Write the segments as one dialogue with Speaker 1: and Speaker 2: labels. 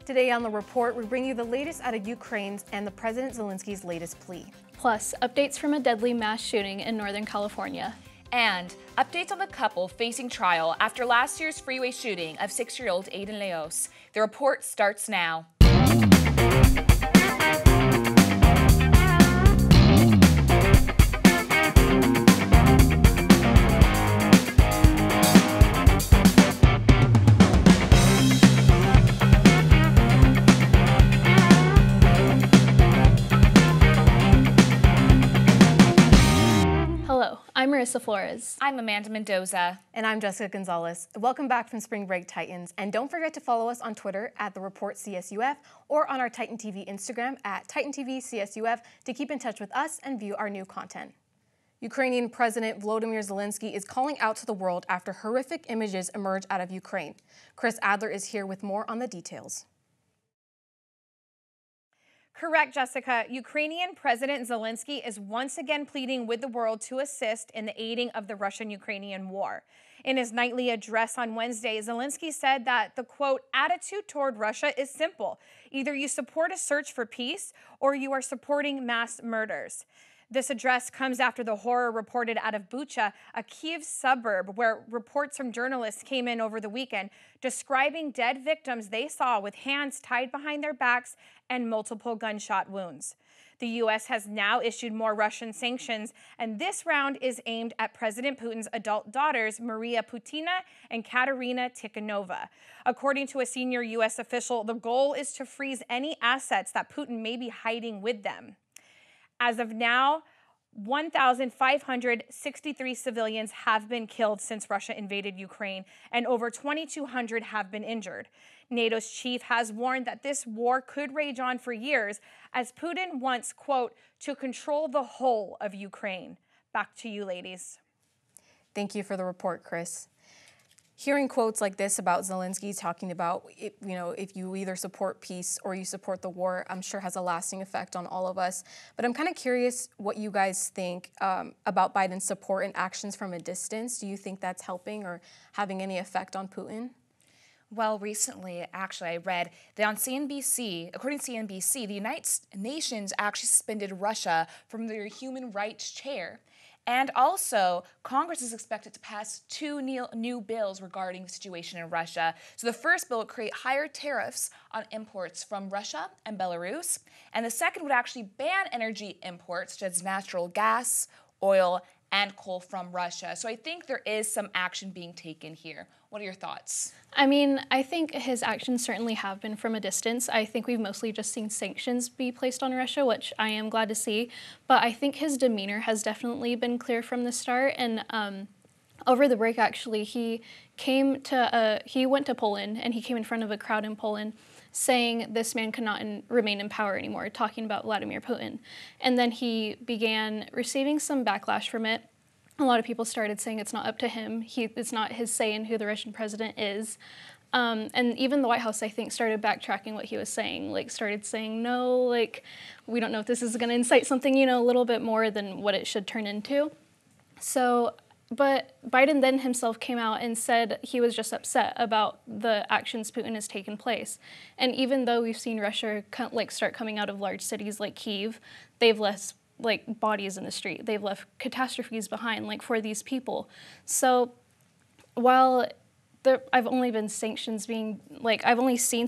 Speaker 1: Today on The Report, we bring you the latest out of Ukraine's and the President Zelensky's latest plea.
Speaker 2: Plus, updates from a deadly mass shooting in Northern California.
Speaker 3: And updates on the couple facing trial after last year's Freeway shooting of 6-year-old Aiden Leos. The Report starts now.
Speaker 2: I'm Marisa Flores.
Speaker 3: I'm Amanda Mendoza.
Speaker 1: And I'm Jessica Gonzales. Welcome back from Spring Break, Titans. And don't forget to follow us on Twitter at The Report CSUF or on our Titan TV Instagram at Titan TV CSUF to keep in touch with us and view our new content. Ukrainian President Volodymyr Zelensky is calling out to the world after horrific images emerge out of Ukraine. Chris Adler is here with more on the details.
Speaker 4: Correct, Jessica. Ukrainian President Zelensky is once again pleading with the world to assist in the aiding of the Russian-Ukrainian war. In his nightly address on Wednesday, Zelensky said that the, quote, attitude toward Russia is simple. Either you support a search for peace or you are supporting mass murders. This address comes after the horror reported out of Bucha, a Kyiv suburb, where reports from journalists came in over the weekend describing dead victims they saw with hands tied behind their backs and multiple gunshot wounds. The U.S. has now issued more Russian sanctions, and this round is aimed at President Putin's adult daughters, Maria Putina and Katerina Tikhanova. According to a senior U.S. official, the goal is to freeze any assets that Putin may be hiding with them. As of now, 1,563 civilians have been killed since Russia invaded Ukraine, and over 2,200 have been injured. NATO's chief has warned that this war could rage on for years, as Putin wants, quote, to control the whole of Ukraine. Back to you, ladies.
Speaker 1: Thank you for the report, Chris. Hearing quotes like this about Zelensky talking about, if you either support peace or you support the war, I'm sure has a lasting effect on all of us. But I'm kind of curious what you guys think about Biden's support and actions from a distance. Do you think that's helping or having any effect on Putin?
Speaker 3: Well, recently, actually, I read that on CNBC, according to CNBC, the United Nations actually suspended Russia from their human rights chair. And also, Congress is expected to pass two new bills regarding the situation in Russia. So the first bill would create higher tariffs on imports from Russia and Belarus. And the second would actually ban energy imports, such as natural gas, oil, and coal from Russia. So I think there is some action being taken here. What are your thoughts?
Speaker 2: I mean, I think his actions certainly have been from a distance. I think we've mostly just seen sanctions be placed on Russia, which I am glad to see. But I think his demeanor has definitely been clear from the start. And over the break, actually, he went to Poland, and he came in front of a crowd in Poland saying this man could not remain in power anymore, talking about Vladimir Putin. And then he began receiving some backlash from it. A lot of people started saying it's not up to him. It's not his say in who the Russian president is. And even the White House, I think, started backtracking what he was saying, started saying, no, we don't know if this is going to incite something, a little bit more than what it should turn into. So, but Biden then himself came out and said he was just upset about the actions Putin has taken place. And even though we've seen Russia start coming out of large cities like Kyiv, they've left bodies in the street. They've left catastrophes behind for these people. So while I've only seen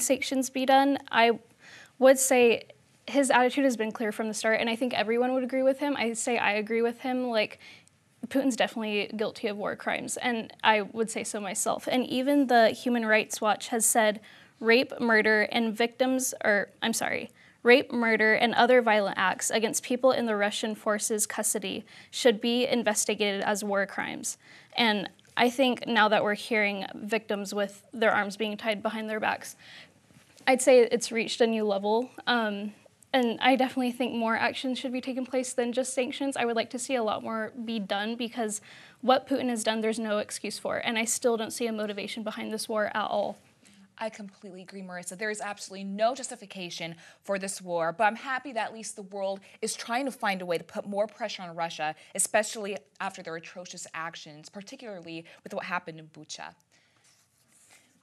Speaker 2: sanctions be done, I would say his attitude has been clear from the start, and I think everyone would agree with him. I agree with him. Putin's definitely guilty of war crimes, and I would say so myself. And even the Human Rights Watch has said rape, murder, and other violent acts against people in the Russian forces' custody should be investigated as war crimes. And I think now that we're hearing victims with their arms being tied behind their backs, I'd say it's reached a new level. And I definitely think more action should be taking place than just sanctions. I would like to see a lot more be done, because what Putin has done, there's no excuse for. And I still don't see a motivation behind this war at all.
Speaker 3: I completely agree, Marisa. There is absolutely no justification for this war, but I'm happy that at least the world is trying to find a way to put more pressure on Russia, especially after their atrocious actions, particularly with what happened in Bucha.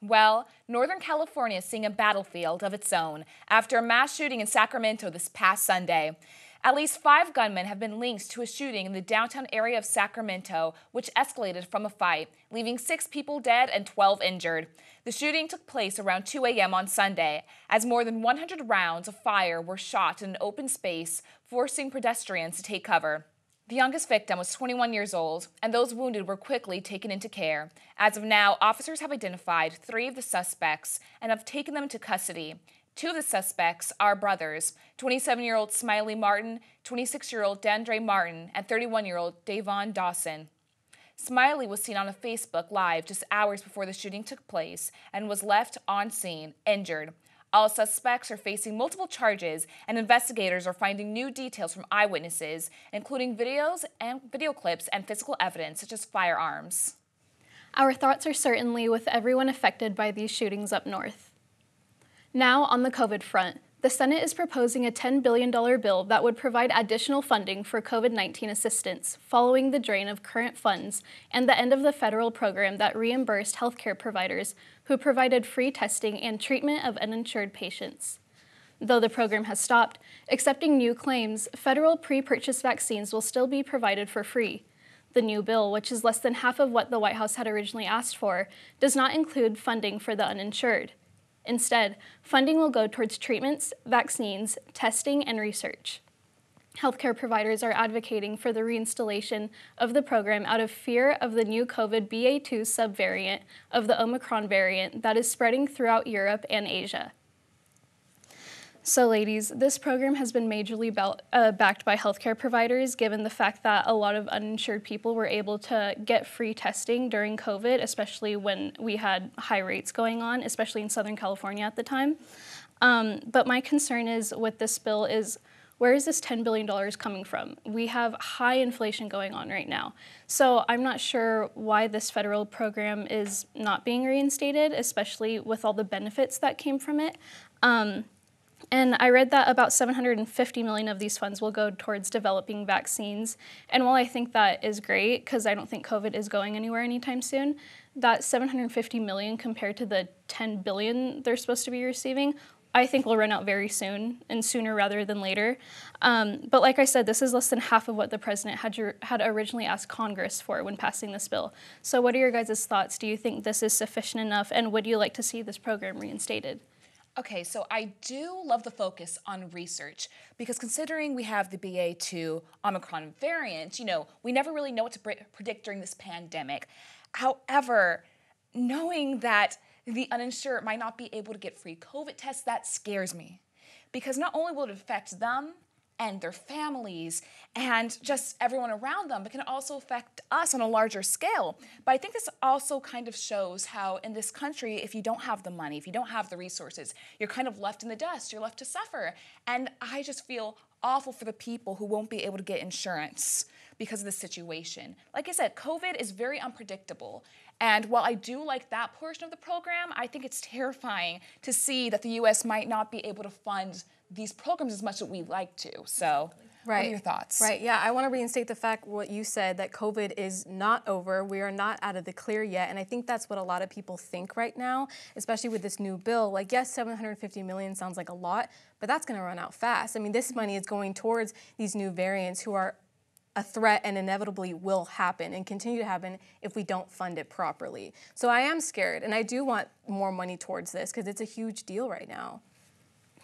Speaker 3: Well, Northern California is seeing a battlefield of its own after a mass shooting in Sacramento this past Sunday. At least 5 gunmen have been linked to a shooting in the downtown area of Sacramento, which escalated from a fight, leaving 6 people dead and 12 injured. The shooting took place around 2 a.m. on Sunday, as more than 100 rounds of fire were shot in an open space, forcing pedestrians to take cover. The youngest victim was 21 years old, and those wounded were quickly taken into care. As of now, officers have identified 3 of the suspects and have taken them into custody. 2 of the suspects are brothers, 27-year-old Smiley Martin, 26-year-old Dandre Martin, and 31-year-old Davon Dawson. Smiley was seen on a Facebook Live just hours before the shooting took place and was left on scene, injured. All suspects are facing multiple charges, and investigators are finding new details from eyewitnesses, including video clips and physical evidence, such as firearms.
Speaker 2: Our thoughts are certainly with everyone affected by these shootings up north. Now, on the COVID front, the Senate is proposing a $10 billion bill that would provide additional funding for COVID-19 assistance following the drain of current funds and the end of the federal program that reimbursed healthcare providers who provided free testing and treatment of uninsured patients. Though the program has stopped, accepting new claims, federal pre-purchase vaccines will still be provided for free. The new bill, which is less than half of what the White House had originally asked for, does not include funding for the uninsured. Instead, funding will go towards treatments, vaccines, testing, and research. Healthcare providers are advocating for the reinstallation of the program out of fear of the new COVID BA.2 subvariant of the Omicron variant that is spreading throughout Europe and Asia. So ladies, this program has been majorly backed by healthcare providers, given the fact that a lot of uninsured people were able to get free testing during COVID, especially when we had high rates going on, especially in Southern California at the time. But my concern is with this bill is, where is this $10 billion coming from? We have high inflation going on right now. So I'm not sure why this federal program is not being reinstated, especially with all the benefits that came from it. And I read that about $750 million of these funds will go towards developing vaccines. And while I think that is great, because I don't think COVID is going anywhere anytime soon, that $750 million compared to the $10 billion they're supposed to be receiving, I think will run out very soon, and sooner rather than later. But like I said, this is less than half of what the president had originally asked Congress for when passing this bill. So what are your guys' thoughts? Do you think this is sufficient enough, and would you like to see this program reinstated?
Speaker 3: Okay, so I do love the focus on research, because considering we have the BA.2 Omicron variant, we never really know what to predict during this pandemic. However, knowing that the uninsured might not be able to get free COVID tests, that scares me, because not only will it affect them and their families and just everyone around them, but can also affect us on a larger scale. But I think this also kind of shows how in this country, if you don't have the money, if you don't have the resources, you're kind of left in the dust, you're left to suffer. And I just feel awful for the people who won't be able to get insurance because of the situation. Like I said, COVID is very unpredictable. And while I do like that portion of the program, I think it's terrifying to see that the U.S. might not be able to fund these programs as much as we'd like to. So what are your thoughts?
Speaker 1: Right, yeah, I want to reinstate the fact what you said, that COVID is not over. We are not out of the clear yet, and I think that's what a lot of people think right now, especially with this new bill. Like, yes, $750 million sounds like a lot, but that's going to run out fast. I mean, this money is going towards these new variants who are a threat and inevitably will happen and continue to happen if we don't fund it properly. So I am scared, and I do want more money towards this because it's a huge deal right now.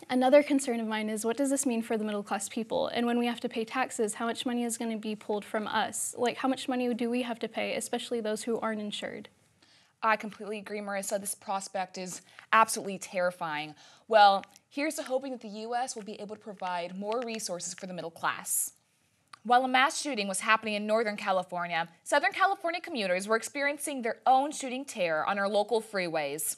Speaker 2: Another concern of mine is, what does this mean for the middle class people? And when we have to pay taxes, how much money is going to be pulled from us? Like, how much money do we have to pay, especially those who aren't insured?
Speaker 3: I completely agree, Marisa. This prospect is absolutely terrifying. Well, here's to hoping that the U.S. will be able to provide more resources for the middle class. While a mass shooting was happening in Northern California, Southern California commuters were experiencing their own shooting terror on our local freeways.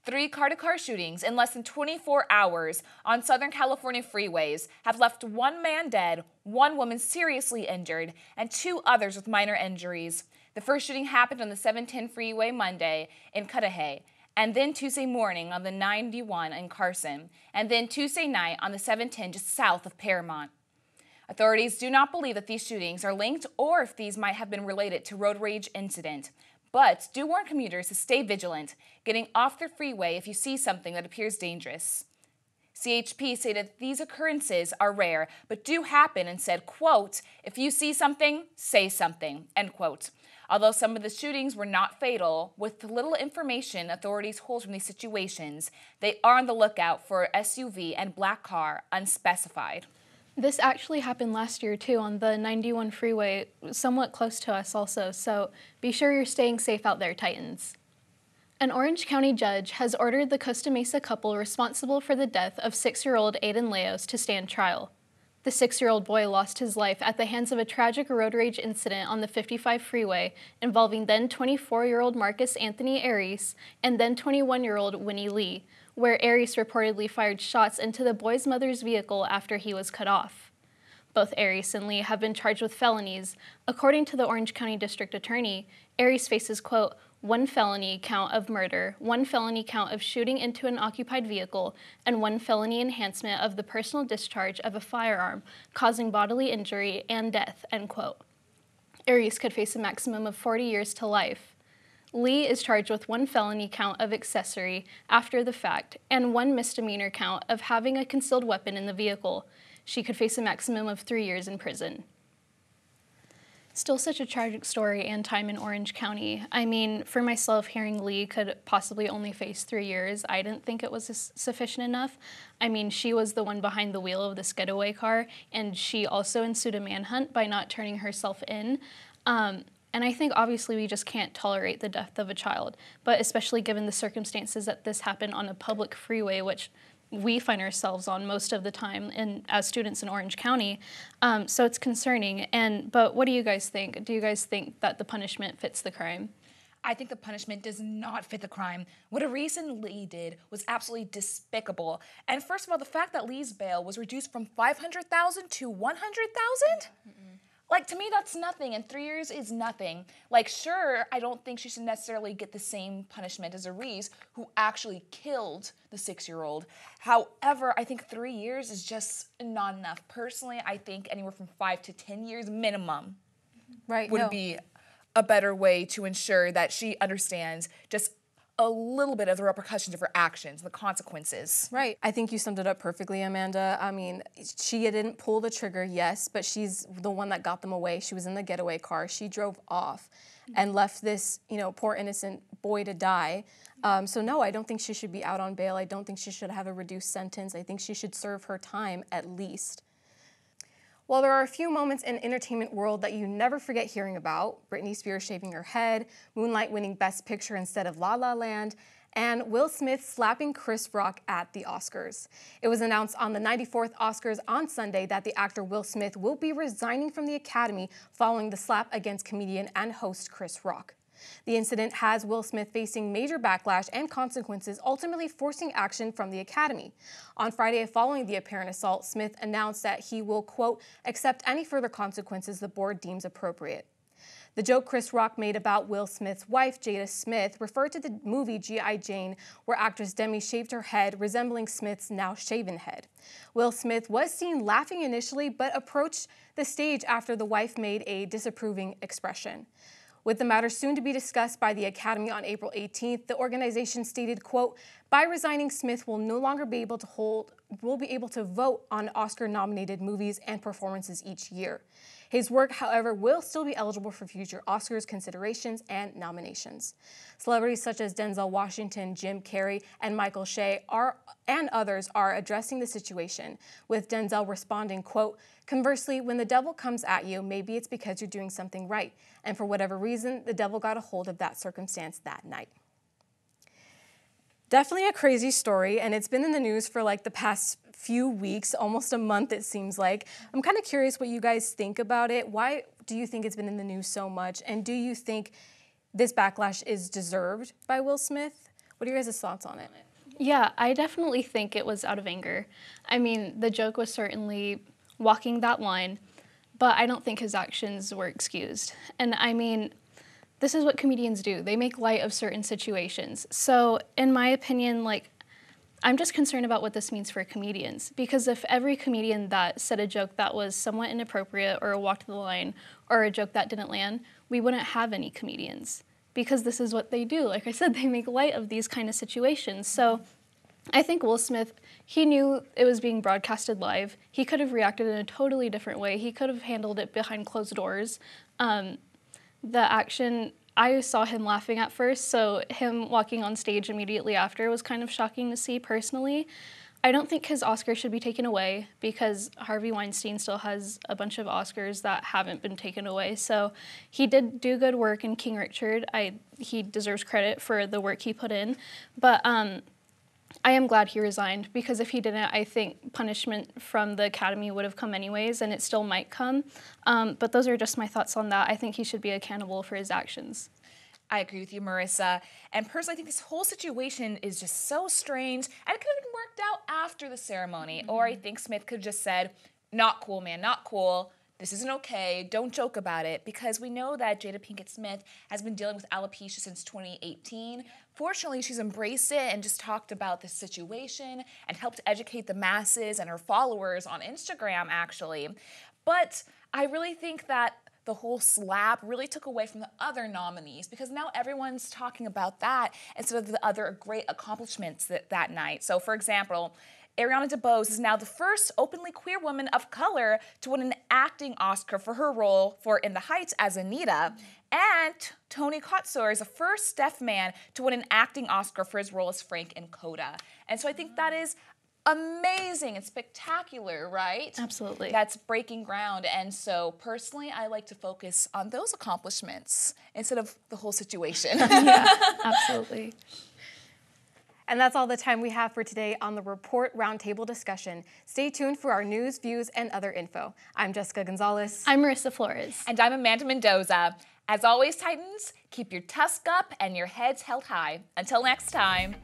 Speaker 3: 3 car-to-car shootings in less than 24 hours on Southern California freeways have left 1 man dead, 1 woman seriously injured, and 2 others with minor injuries. The first shooting happened on the 710 freeway Monday in Cudahy, and then Tuesday morning on the 91 in Carson, and then Tuesday night on the 710 just south of Paramount. Authorities do not believe that these shootings are linked or if these might have been related to road rage incident, but do warn commuters to stay vigilant, getting off the freeway if you see something that appears dangerous. CHP stated these occurrences are rare, but do happen and said, quote, if you see something, say something, end quote. Although some of the shootings were not fatal, with the little information authorities hold from these situations, they are on the lookout for SUV and black car unspecified.
Speaker 2: This actually happened last year too on the 91 freeway, somewhat close to us also, so be sure you're staying safe out there, Titans. An Orange County judge has ordered the Costa Mesa couple responsible for the death of 6-year-old Aiden Leos to stand trial. The 6-year-old boy lost his life at the hands of a tragic road rage incident on the 55 freeway involving then 24-year-old Marcus Anthony Aries and then 21-year-old Winnie Lee, where Aries reportedly fired shots into the boy's mother's vehicle after he was cut off. Both Aries and Lee have been charged with felonies. According to the Orange County District Attorney, Aries faces, quote, 1 felony count of murder, 1 felony count of shooting into an occupied vehicle, and 1 felony enhancement of the personal discharge of a firearm, causing bodily injury and death, end quote. Aries could face a maximum of 40 years to life. Lee is charged with 1 felony count of accessory after the fact and 1 misdemeanor count of having a concealed weapon in the vehicle. She could face a maximum of 3 years in prison. Still such a tragic story and time in Orange County. I mean, for myself, hearing Lee could possibly only face 3 years, I didn't think it was sufficient enough. I mean, she was the one behind the wheel of this getaway car, and she also ensued a manhunt by not turning herself in. And I think obviously we just can't tolerate the death of a child, but especially given the circumstances that this happened on a public freeway, which we find ourselves on most of the time as students in Orange County. So it's concerning. But what do you guys think? Do you guys think that the punishment fits the crime?
Speaker 3: I think the punishment does not fit the crime. What Aries and Lee did was absolutely despicable. And first of all, the fact that Lee's bail was reduced from $500,000 to $100,000? Like, to me, that's nothing, and 3 years is nothing. Like, sure, I don't think she should necessarily get the same punishment as Aries, who actually killed the 6-year-old. However, I think 3 years is just not enough. Personally, I think anywhere from 5 to 10 years minimum would be a better way to ensure that she understands just a little bit of the repercussions of her actions, the consequences.
Speaker 1: Right. I think you summed it up perfectly, Amanda. I mean, she didn't pull the trigger, yes, but she's the one that got them away. She was in the getaway car. She drove off and left this, poor innocent boy to die. So no, I don't think she should be out on bail. I don't think she should have a reduced sentence. I think she should serve her time at least. While there are a few moments in the entertainment world that you never forget hearing about, Britney Spears shaving her head, Moonlight winning Best Picture instead of La La Land, and Will Smith slapping Chris Rock at the Oscars. It was announced on the 94th Oscars on Sunday that the actor Will Smith will be resigning from the Academy following the slap against comedian and host Chris Rock. The incident has Will Smith facing major backlash and consequences, ultimately forcing action from the Academy. On Friday following the apparent assault, Smith announced that he will, quote, accept any further consequences the board deems appropriate. The joke Chris Rock made about Will Smith's wife, Jada Smith, referred to the movie G.I. Jane, where actress Demi shaved her head, resembling Smith's now shaven head. Will Smith was seen laughing initially, but approached the stage after the wife made a disapproving expression. With the matter soon to be discussed by the Academy on April 18th, the organization stated, quote, by resigning, Smith will no longer be able to vote on Oscar-nominated movies and performances each year. His work, however, will still be eligible for future Oscars considerations and nominations. Celebrities such as Denzel Washington, Jim Carrey, and Michael Shea and others are addressing the situation, with Denzel responding, quote, conversely, when the devil comes at you, maybe it's because you're doing something right, and for whatever reason, the devil got a hold of that circumstance that night. Definitely a crazy story, and it's been in the news for like the past few weeks, almost a month it seems like. I'm kind of curious what you guys think about it. Why do you think it's been in the news so much, and do you think this backlash is deserved by Will Smith? What are your guys' thoughts on it?
Speaker 2: Yeah, I definitely think it was out of anger. I mean, the joke was certainly walking that line, but I don't think his actions were excused. And I mean, this is what comedians do. They make light of certain situations. So in my opinion, I'm just concerned about what this means for comedians, because if every comedian that said a joke that was somewhat inappropriate or walked the line or a joke that didn't land, we wouldn't have any comedians. because this is what they do. Like I said, they make light of these kind of situations. So I think Will Smith, he knew it was being broadcasted live. He could have reacted in a totally different way. He could have handled it behind closed doors. The action, I saw him laughing at first, so him walking on stage immediately after was kind of shocking to see personally. I don't think his Oscar should be taken away because Harvey Weinstein still has a bunch of Oscars that haven't been taken away. So he did do good work in King Richard. He deserves credit for the work he put in. But I am glad he resigned because if he didn't, I think punishment from the Academy would have come anyways, and it still might come. But those are just my thoughts on that. I think he should be accountable for his actions.
Speaker 3: I agree with you, Marisa. And personally, I think this whole situation is just so strange, and it could have been worked out after the ceremony. Or I think Smith could have just said, not cool, man, not cool. This isn't okay. Don't joke about it. Because we know that Jada Pinkett Smith has been dealing with alopecia since 2018. Fortunately, she's embraced it and just talked about this situation and helped educate the masses and her followers on Instagram, actually. But I really think that the whole slap really took away from the other nominees because now everyone's talking about that instead of the other great accomplishments that night. So, for example, Ariana DeBose is now the first openly queer woman of color to win an acting Oscar for her role for In the Heights as Anita. And Tony Kotsur is the first deaf man to win an acting Oscar for his role as Frank in Coda. And so I think that is amazing and spectacular, right?
Speaker 2: Absolutely.
Speaker 3: That's breaking ground. And so personally, I like to focus on those accomplishments instead of the whole situation.
Speaker 2: Yeah, absolutely.
Speaker 1: And that's all the time we have for today on the Report Roundtable discussion. Stay tuned for our news, views, and other info. I'm Jessica Gonzales.
Speaker 2: I'm Marisa Flores.
Speaker 3: And I'm Amanda Mendoza. As always, Titans, keep your tusk up and your heads held high. Until next time.